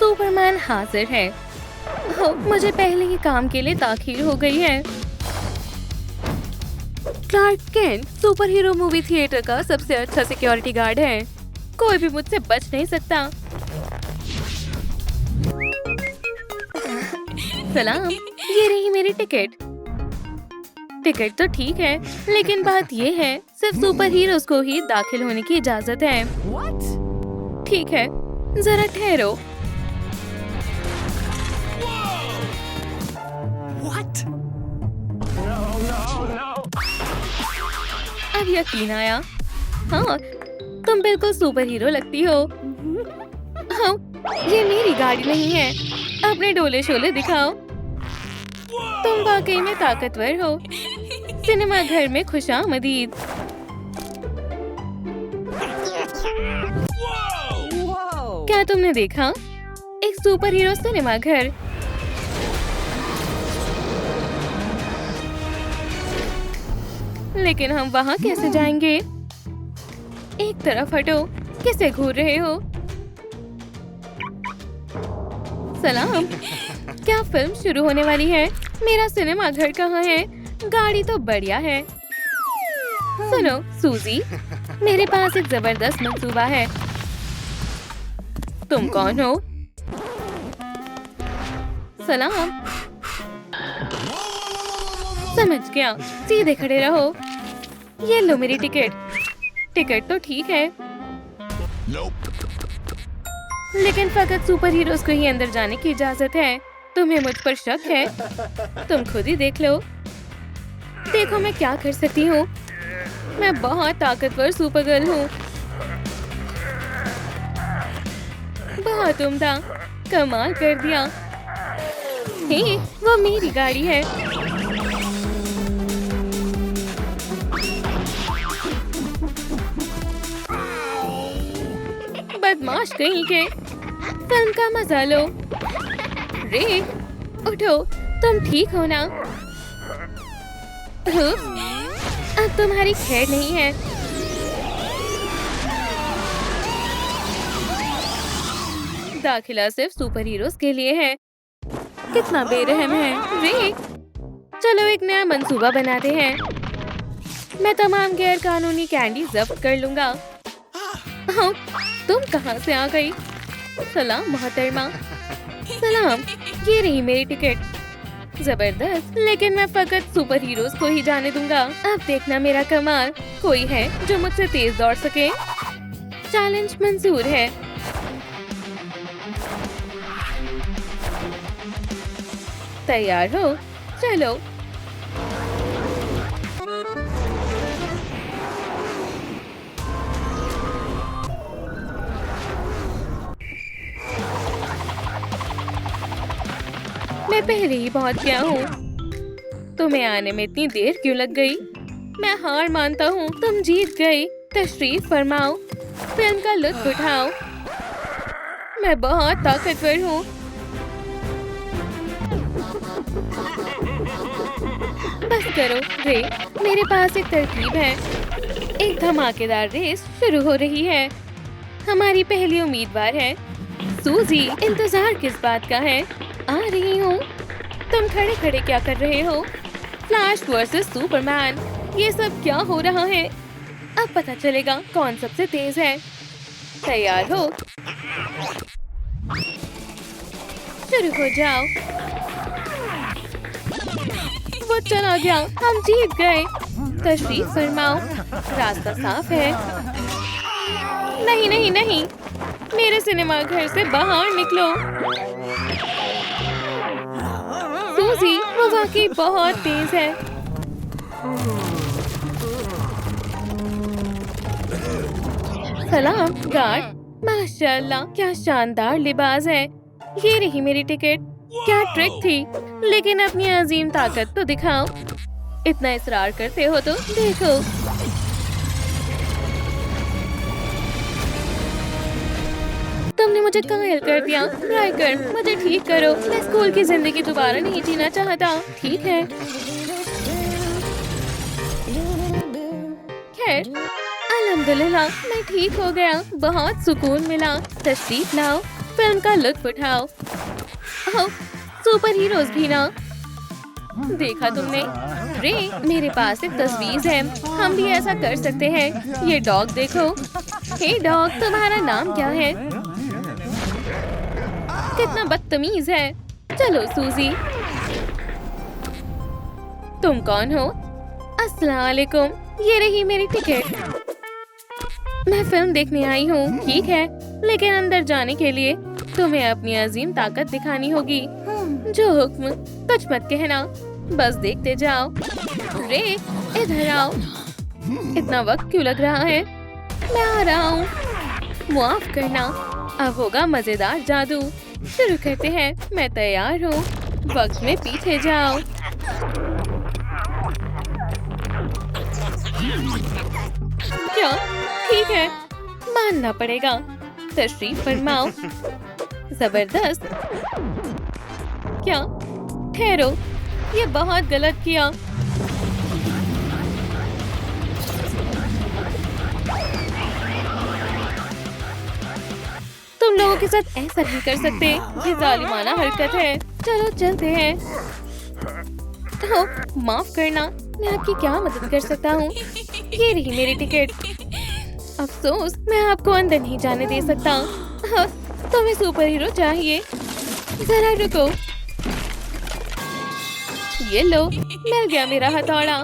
Superman हाजिर है। मुझे पहले ही काम के लिए ताखीर हो गई है। Clark Kent superhero movie theatre का सबसे अच्छा सिक्योरिटी गार्ड है। कोई भी मुझसे बच नहीं सकता। सलाम, ये रही मेरी टिकट। टिकट तो ठीक है, लेकिन बात ये है सिर्फ सुपर हीरोज को ही दाखिल होने की इजाजत है। ठीक है, जरा ठहरो। अब यकीन आया। हाँ, तुम बिल्कुल सुपर हीरो लगती हो। हाँ, ये मेरी गाड़ी नहीं है। अपने डोले शोले दिखाओ। तुम वाकई में ताकतवर हो। सिनेमा घर में खुशामदीद। क्या तुमने देखा? एक सुपर हीरो सिनेमा घर। लेकिन हम वहाँ कैसे जाएंगे? एक तरफ हटो, किसे घूर रहे हो? सलाम, क्या फिल्म शुरू होने वाली है? मेरा सिनेमा घर कहाँ है? गाड़ी तो बढ़िया है। सुनो सूजी, मेरे पास एक जबरदस्त मंसूबा है। तुम कौन हो? सलाम। समझ गया, सीधे खड़े रहो। ये लो मेरी टिकट। टिकट तो ठीक है, लेकिन फकत सुपर हीरोज को ही अंदर जाने की इजाजत है। तुम्हें मुझ पर शक है? तुम खुद ही देख लो। देखो मैं क्या कर सकती हूँ। मैं बहुत ताकतवर सुपर गर्ल हूँ। बहुत उम्दा, कमाल कर दिया। हे, वो मेरी गाड़ी है। बदमाश कहीं के। फिल्म का मजा लो। रे, उठो, तुम ठीक हो ना? अब तुम्हारी खैर नहीं है। दाखिला सिर्फ सुपर हीरोज के लिए है। कितना बेरहम है। रे, चलो एक नया मंसूबा बनाते हैं। मैं तमाम गैर कानूनी कैंडी जब्त कर लूंगा। हाँ, तुम कहाँ से आ गई? सलाम मोहतरमा। सलाम, ये रही मेरी टिकट। जबरदस्त, लेकिन मैं फकत सुपर हीरोज को ही जाने दूंगा। अब देखना मेरा कमाल। कोई है जो मुझसे तेज दौड़ सके? चैलेंज मंजूर है। तैयार हो? चलो। मैं पहले ही पहुंच गया हूँ। तुम्हें आने में इतनी देर क्यों लग गई? मैं हार मानता हूँ, तुम जीत गई। तशरीफ फरमाओ, फिल्म का लुत्फ उठाओ। मैं बहुत ताकतवर हूँ। बस करो रे, मेरे पास एक तरकीब है। एक धमाकेदार रेस शुरू हो रही है। हमारी पहली उम्मीदवार है सूजी। इंतजार किस बात का है? आ रही हूँ। तुम खड़े खड़े क्या कर रहे हो? फ्लैश वर्सेस सुपरमैन, ये सब क्या हो रहा है? अब पता चलेगा कौन सबसे तेज है। तैयार हो? शुरू हो जाओ। वो चला गया, हम जीत गए। तशरीफ फरमाओ, रास्ता साफ है। नहीं नहीं नहीं, मेरे सिनेमा घर से बाहर निकलो। सूजी, वो वाकई बहुत तेज है। सलाम गार्ड। माशाल्लाह, क्या शानदार लिबास है। ये रही मेरी टिकट। क्या ट्रिक थी, लेकिन अपनी अजीम ताकत तो दिखाओ। इतना इसरार करते हो तो देखो। तुमने मुझे कायल कर दिया। ट्राई कर, मुझे ठीक करो। मैं स्कूल की जिंदगी दोबारा नहीं जीना चाहता। ठीक है, खैर अल्हम्दुलिल्लाह मैं ठीक हो गया। बहुत सुकून मिला। तशरीफ लाओ। फिल्म का लुत्फ उठाओ। ओह, सुपर हीरोज भी ना। देखा तुमने? रे, मेरे पास एक तस्वीर है, हम भी ऐसा कर सकते हैं। ये डॉग देखो। हे डॉग, तुम्हारा नाम क्या है? कितना बदतमीज है। चलो सूजी। तुम कौन हो? अस्सलाम वालेकुम, ये रही मेरी टिकट। मैं फिल्म देखने आई हूँ, ठीक है, लेकिन अंदर जाने के लिए तुम्हें अपनी अजीम ताकत दिखानी होगी। जो हुक्म, कुछ मत कहना, बस देखते जाओ। रे, इधर आओ। इतना वक्त क्यों लग रहा है? मैं आ रहा हूँ। माफ करना, अब होगा मजेदार जादू। शुरू करते हैं, मैं तैयार हूँ। वक्त में पीछे जाओ। क्या? ठीक है, मानना पड़ेगा। तशरीफ फरमाओ। जबरदस्त। क्या? ठहरो, ये बहुत गलत किया। तुम लोगों के साथ ऐसा नहीं कर सकते, ये जालिमाना हरकत है। चलो चलते हैं। ओह, माफ करना, मैं आपकी क्या मदद कर सकता हूँ? ये रही मेरी टिकट। अफसोस, मैं आपको अंदर नहीं जाने दे सकता। हाँ, तुम्हें सुपर हीरो चाहिए। जरा रुको। ये लो, मिल गया मेरा हथौड़ा।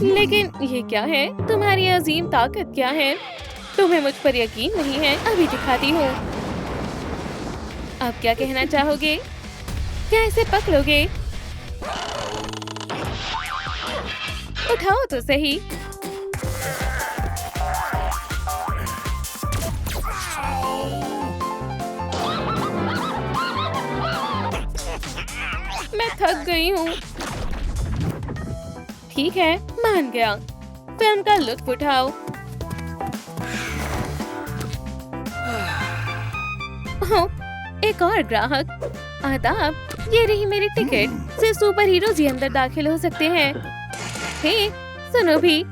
लेकिन ये क्या है? तुम्हारी अजीम ताकत क्या है? तुम्हें मुझ पर यकीन नहीं है? अभी दिखाती हूँ। अब क्या कहना चाहोगे? क्या इसे पकड़ोगे? उठाओ तो सही। मैं थक गई हूँ। ठीक है, मान गया। फिल्म का लुत्फ उठाओ। ओह, एक और ग्राहक। आदाब, ये रही मेरी टिकट। सिर्फ सुपर हीरोज ही अंदर दाखिल हो सकते हैं। हे, सुनो भी,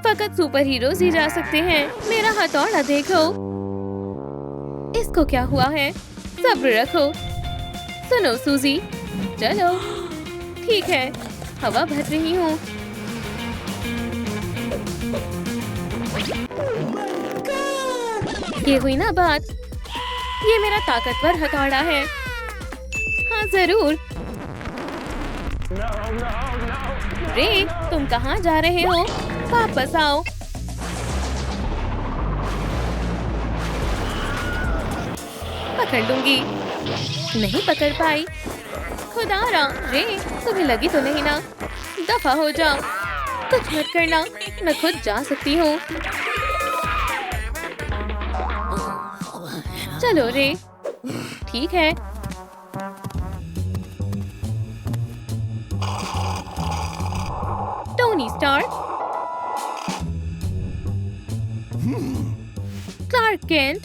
फकत सुपर हीरोज ही जा सकते हैं। मेरा हथौड़ा देखो। इसको क्या हुआ है? सब्र रखो। सुनो सूजी, चलो। ठीक है, हवा भर रही हूँ। ये हुई ना बात। ये मेरा ताकतवर हथौड़ा है। हाँ जरूर। रे, तुम कहाँ जा रहे हो? वापस आओ। पकड़ लूंगी। नहीं पकड़ पाई। खुदारा, रे, तुम्हें लगी तो नहीं ना? दफा हो जाओ। कुछ मत करना, मैं खुद जा सकती हूँ। चलो रे। ठीक है। टोनी स्टार्क, क्लार्क केंट,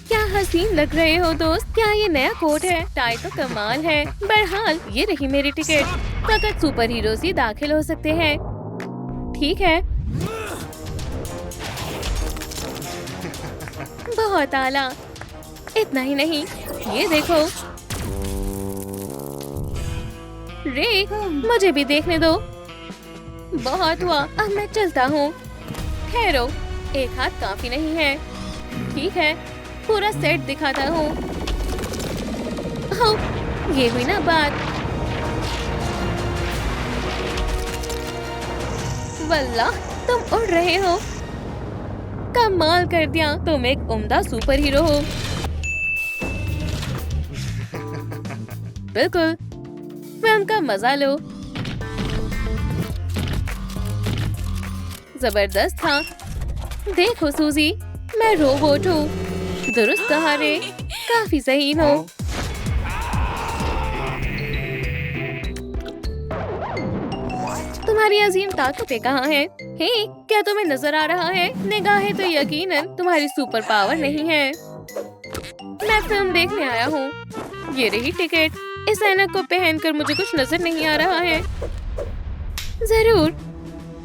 क्या हसीन लग रहे हो दोस्त। क्या ये नया कोट है? टाई तो कमाल है। बहरहाल, ये रही मेरी टिकट। फकत सुपर हीरोज ही दाखिल हो सकते हैं। ठीक है, बहुत आला। इतना ही नहीं, ये देखो। रे, मुझे भी देखने दो। बहुत हुआ, अब मैं चलता हूँ। ठहरो, एक हाथ काफी नहीं है। ठीक है, पूरा सेट दिखाता हूँ। ओह, ये हुई ना बात। वल्लाह, तुम उड़ रहे हो। कमाल कर दिया, तुम एक उम्दा सुपर हीरो हो। बिल्कुल, फिल्म का मजा लो। जबरदस्त था। देखो सूजी, मैं रोबोट हूँ। दुरुस्त कहा रे, काफी सही हो। तुम्हारी अजीम ताकतें कहाँ हैं? हे, क्या तुम्हें नजर आ रहा है? निगाहें तो यकीनन तुम्हारी सुपर पावर नहीं है। मैं फिल्म देखने आया हूँ। ये रही टिकट। इस ऐनक को पहनकर मुझे कुछ नजर नहीं आ रहा है। जरूर,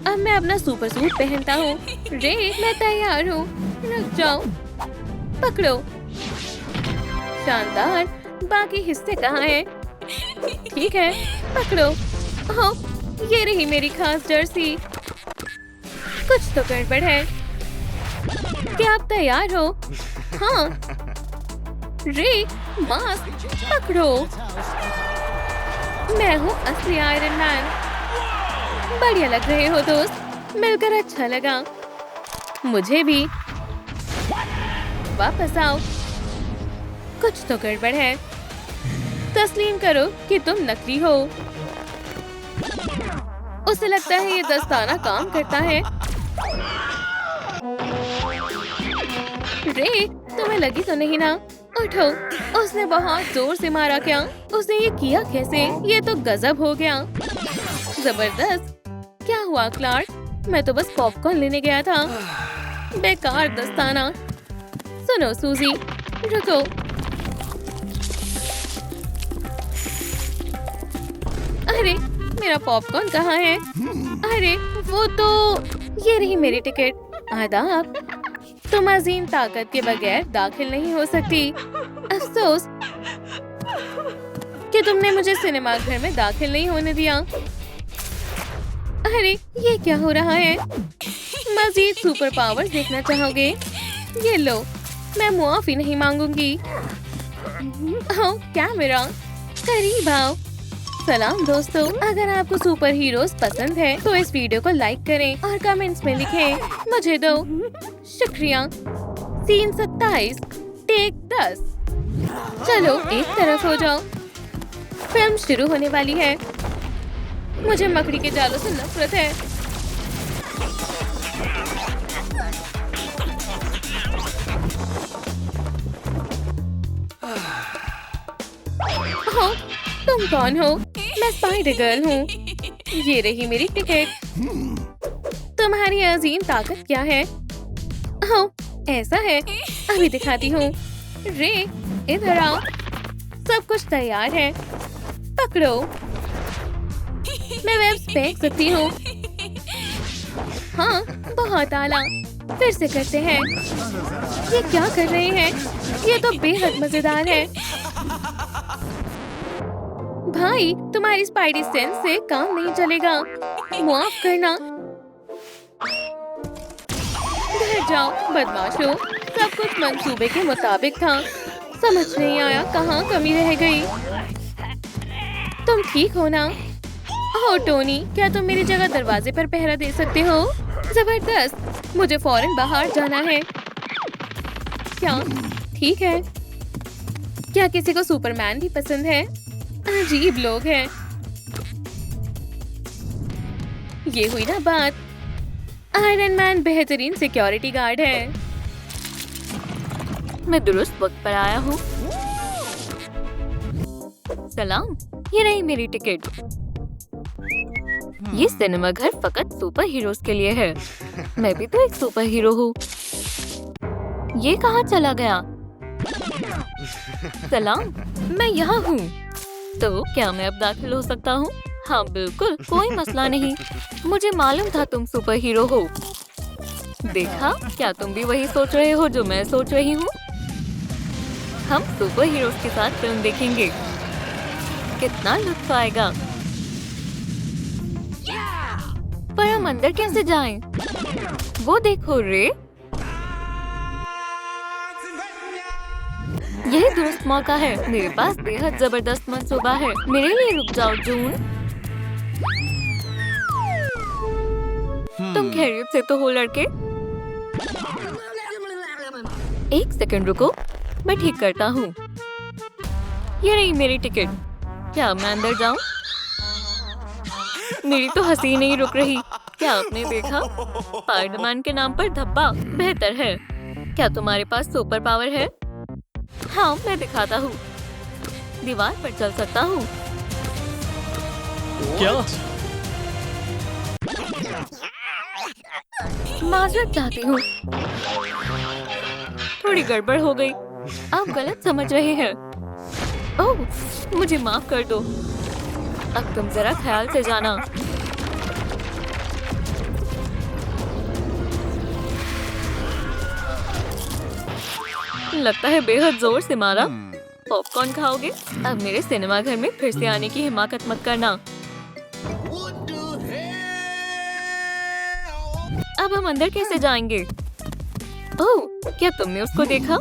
अब मैं अपना सुपर सूट पहनता हूँ। रे, मैं तैयार हूँ। रुक जाओ। पकड़ो। शानदार। बाकी हिस्से कहाँ हैं? ठीक है, पकड़ो। ओह, ये रही मेरी खास जर्सी। कुछ तो गड़बड़ है। क्या आप तैयार हो? हाँ। रे, मास्क पकड़ो। मैं हूँ असली आयरन मैन। बढ़िया लग रहे हो दोस्त, मिलकर अच्छा लगा। मुझे भी। वापस आओ। कुछ तो गड़बड़ है। तस्लीम करो कि तुम नकली हो। उसे लगता है ये दस्ताना काम करता है। रे, तुम्हें लगी तो नहीं ना? उठो। उसने बहुत जोर से मारा क्या? उसने ये किया कैसे? ये तो गजब हो गया। जबरदस्त। क्या हुआ क्लार्क? मैं तो बस पॉपकॉर्न लेने गया था। बेकार दस्ताना। सुनो सूजी, रुको। अरे, मेरा पॉपकॉर्न कहाँ है? अरे, वो तो ये रही मेरी टिकट। आदाब। तुम अजीम ताकत के बगैर दाखिल नहीं हो सकती। अफसोस कि तुमने मुझे सिनेमा घर में दाखिल नहीं होने दिया। अरे, ये क्या हो रहा है? मजीद सुपर पावर देखना चाहोगे? ये लो, मैं मुआफी नहीं मांगूंगी। ओह, कैमरा, करीब आओ। सलाम दोस्तों, अगर आपको सुपर हीरोज पसंद है तो इस वीडियो को लाइक करें और कमेंट्स में लिखें मुझे दो। शुक्रिया। Scene 27, take 10। चलो एक तरफ हो जाओ, फिल्म शुरू होने वाली है। मुझे मकड़ी के जालों से नफरत है। ओह, तुम कौन हो? मैं स्पाइडर गर्ल हूँ। ये रही मेरी टिकट। तुम्हारी अजीम ताकत क्या है? ओह, ऐसा है, अभी दिखाती हूँ। रे, इधर आओ। सब कुछ तैयार है, पकड़ो। मैं वेब्स फेंक सकती हूँ। हाँ, बहुत आला। फिर से करते हैं। ये क्या कर रहे हैं? ये तो बेहद मजेदार है। भाई, तुम्हारी स्पाइडी सेंस से काम नहीं चलेगा। माफ करना। घर जाओ बदमाशों। सब कुछ मंसूबे के मुताबिक था। समझ नहीं आया कहाँ कमी रह गई। तुम ठीक हो ना? ओह टोनी, क्या तुम मेरी जगह दरवाजे पर पहरा दे सकते हो? जबरदस्त। मुझे फौरन बाहर जाना है। क्या? ठीक है। क्या किसी को सुपरमैन भी पसंद है? अजीब लोग हैं। ये हुई ना बात। आयरन मैन बेहतरीन सिक्योरिटी गार्ड है। मैं दुरुस्त वक्त पर आया हूँ। सलाम, ये रही मेरी टिकट। ये सिनेमा घर फकत सुपर हीरोज के लिए है। मैं भी तो एक सुपर हीरो हूँ। ये कहाँ चला गया? सलाम, मैं यहाँ हूँ। तो क्या मैं अब दाखिल हो सकता हूँ? हाँ बिल्कुल, कोई मसला नहीं। मुझे मालूम था तुम सुपर हीरो हो। देखा, क्या तुम भी वही सोच रहे हो जो मैं सोच रही हूँ? हम सुपर हीरोज के साथ फिल्म देखेंगे। कितना लुत्फ आएगा। पर हम अंदर कैसे जाएं? वो देखो रे, यही दुरुस्त मौका है। मेरे पास बेहद जबरदस्त मंसूबा है। मेरे लिए रुक जाओ जून। तुम खैरियत से तो हो लड़के? एक सेकंड रुको, मैं ठीक करता हूँ। ये रही मेरी टिकट। क्या मैं अंदर जाऊँ? मेरी तो हंसी नहीं रुक रही। क्या आपने देखा? स्पाइडरमैन के नाम पर धब्बा बेहतर है। क्या तुम्हारे पास सुपर पावर है? हाँ, मैं दिखाता हूँ। दीवार पर चल सकता हूँ। क्या? माजरत चाहती हूँ, थोड़ी गड़बड़ हो गई। आप गलत समझ रहे हैं। ओह, मुझे माफ कर दो। अब तुम जरा ख्याल से जाना। लगता है बेहद जोर से मारा। पॉपकॉर्न खाओगे? अब मेरे सिनेमा घर में फिर से आने की हिमाकत मत करना। अब हम अंदर कैसे जाएंगे? ओह, क्या तुमने उसको देखा?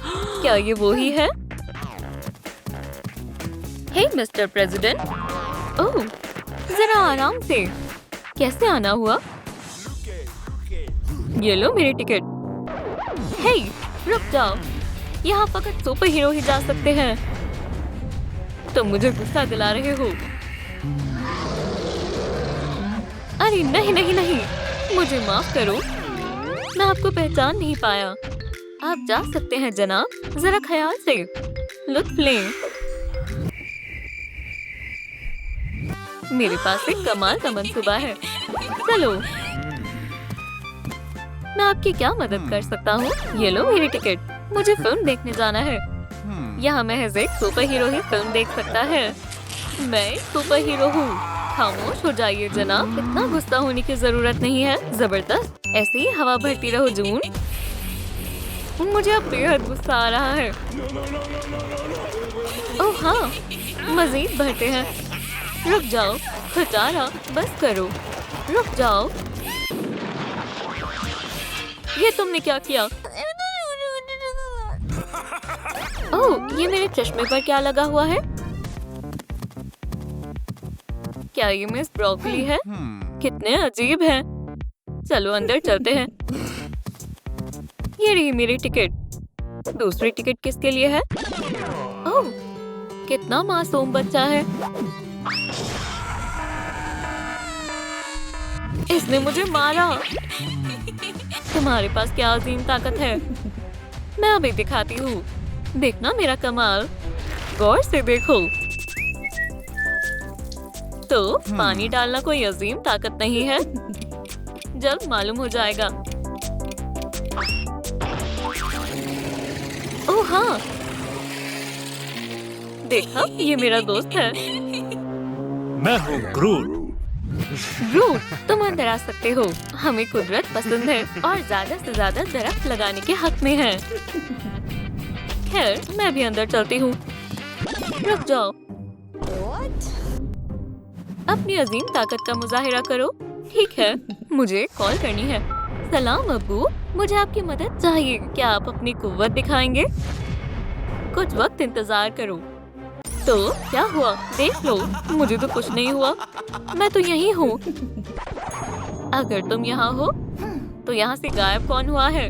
क्या ये वो ही है? हे मिस्टर प्रेसिडेंट। ओह, जरा आराम से। कैसे आना हुआ? ये लो मेरी टिकट। हे, रुक जाओ। यहाँ फकत सुपर हीरो ही जा सकते हैं। तुम मुझे गुस्सा दिला रहे हो। अरे नहीं नहीं नहीं, मुझे माफ करो, मैं आपको पहचान नहीं पाया। आप जा सकते हैं जनाब, जरा ख्याल से लुत्फ लें। मेरे पास एक कमाल का मंसूबा है। चलो, मैं आपकी क्या मदद कर सकता हूँ? ये लो मेरी टिकट। मुझे फिल्म देखने जाना है। यहाँ महज एक सुपर हीरो ही फिल्म देख सकता है। मैं एक सुपर हीरो हूँ। खामोश हो जाइए जनाब, इतना गुस्सा होने की जरूरत नहीं है। जबरदस्त, ऐसे ही हवा भरती रहो जून। मुझे अब बेहद गुस्सा आ रहा है। ओह हाँ, मजीद भरते हैं। रुक जाओ खटारा, बस करो। रुक जाओ। ये तुमने क्या किया? ओह, ये मेरे चश्मे पर क्या लगा हुआ है? क्या ये मिस ब्रोकली है? कितने अजीब हैं। चलो अंदर चलते हैं। ये रही मेरी टिकट। दूसरी टिकट किसके लिए है? ओह, कितना मासूम बच्चा है। इसने मुझे मारा। तुम्हारे पास क्या अजीम ताकत है। मैं अभी दिखाती हूँ। देखना मेरा कमाल। गौर से देखो। तो पानी डालना कोई अजीम ताकत नहीं है। जल्द मालूम हो जाएगा। ओह हाँ, देखा, ये मेरा दोस्त है। मैं हूँ ग्रूट। ग्रूट, तुम अंदर आ सकते हो। हमें कुदरत पसंद है और ज्यादा से ज्यादा दरख्त लगाने के हक में है। खैर, मैं भी अंदर चलती हूँ। रुक जाओ। अपनी अजीम ताकत का मुजाहिरा करो। ठीक है, मुझे कॉल करनी है। सलाम अब्बू, मुझे आपकी मदद चाहिए। क्या आप अपनी कुव्वत दिखाएंगे? कुछ वक्त इंतजार करो। तो क्या हुआ? देख लो, मुझे तो कुछ नहीं हुआ। मैं तो यही हूँ। अगर तुम यहाँ हो, तो यहाँ से गायब कौन हुआ है?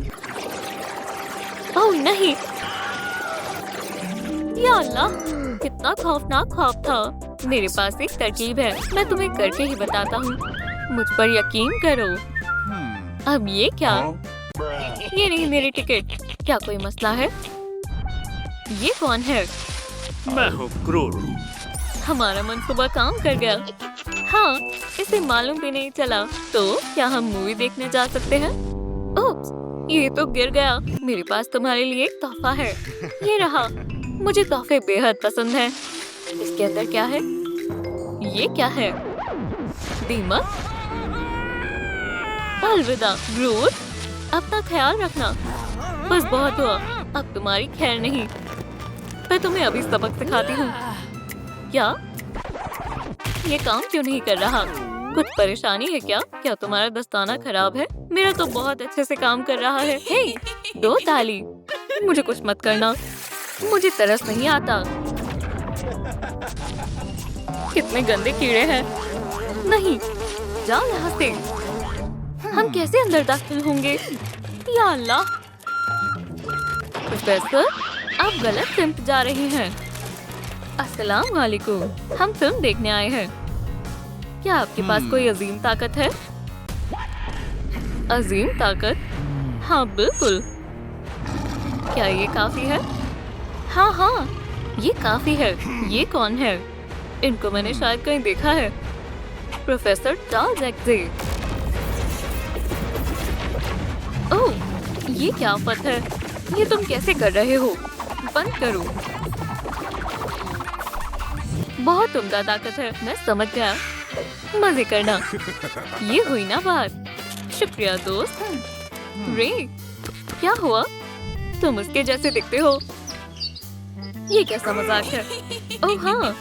ओह नहीं, या अल्लाह, कितना खौफनाक ख्वाब था। मेरे पास एक तरकीब है, मैं तुम्हें करके ही बताता हूँ। मुझ पर यकीन करो। अब ये क्या? ये नहीं मेरी टिकट। क्या कोई मसला है? ये कौन है? मैं हूँ ग्रूट। हमारा मंसूबा काम कर गया। हाँ, इसे मालूम भी नहीं चला। तो क्या हम मूवी देखने जा सकते हैं? ओप्स, ये तो गिर गया। मेरे पास तुम्हारे लिए एक तोहफा है। ये रहा। मुझे तोहफे बेहद पसंद हैं। इसके अंदर क्या है? ये क्या है? दीमक? अलविदा ग्रूट, अपना ख्याल रखना। बस बहुत हुआ, अब तुम्हारी खैर नहीं। मैं तुम्हें अभी सबक सिखाती हूँ। क्या? ये काम क्यों नहीं कर रहा? कुछ परेशानी है क्या? क्या तुम्हारा दस्ताना खराब है? मेरा तो बहुत अच्छे से काम कर रहा है। हे, दो ताली। मुझे कुछ मत करना, मुझे तरस नहीं आता। कितने गंदे कीड़े हैं। नहीं, जाओ यहाँ से। हम कैसे अंदर दाखिल होंगे? या अल्लाह। प्रोफेसर, आप गलत सिम्त जा रही हैं। अस्सलाम वालेकुम, हम फिल्म देखने आए हैं। क्या आपके पास कोई अजीम ताकत है? अजीम ताकत? हाँ बिल्कुल। क्या ये काफी है? हाँ हाँ, ये काफी है। ये कौन है? इनको मैंने शायद कहीं देखा है। Professor Charles Xavier. ओह, ये क्या आफत है? ये तुम कैसे कर रहे हो? बंद करो। बहुत उम्दा ताकत है, मैं समझ गया। मजे करना। ये हुई ना बात। शुक्रिया दोस्त। रे, क्या हुआ? तुम उसके जैसे दिखते हो। ये कैसा मजाक है? ओह हाँ,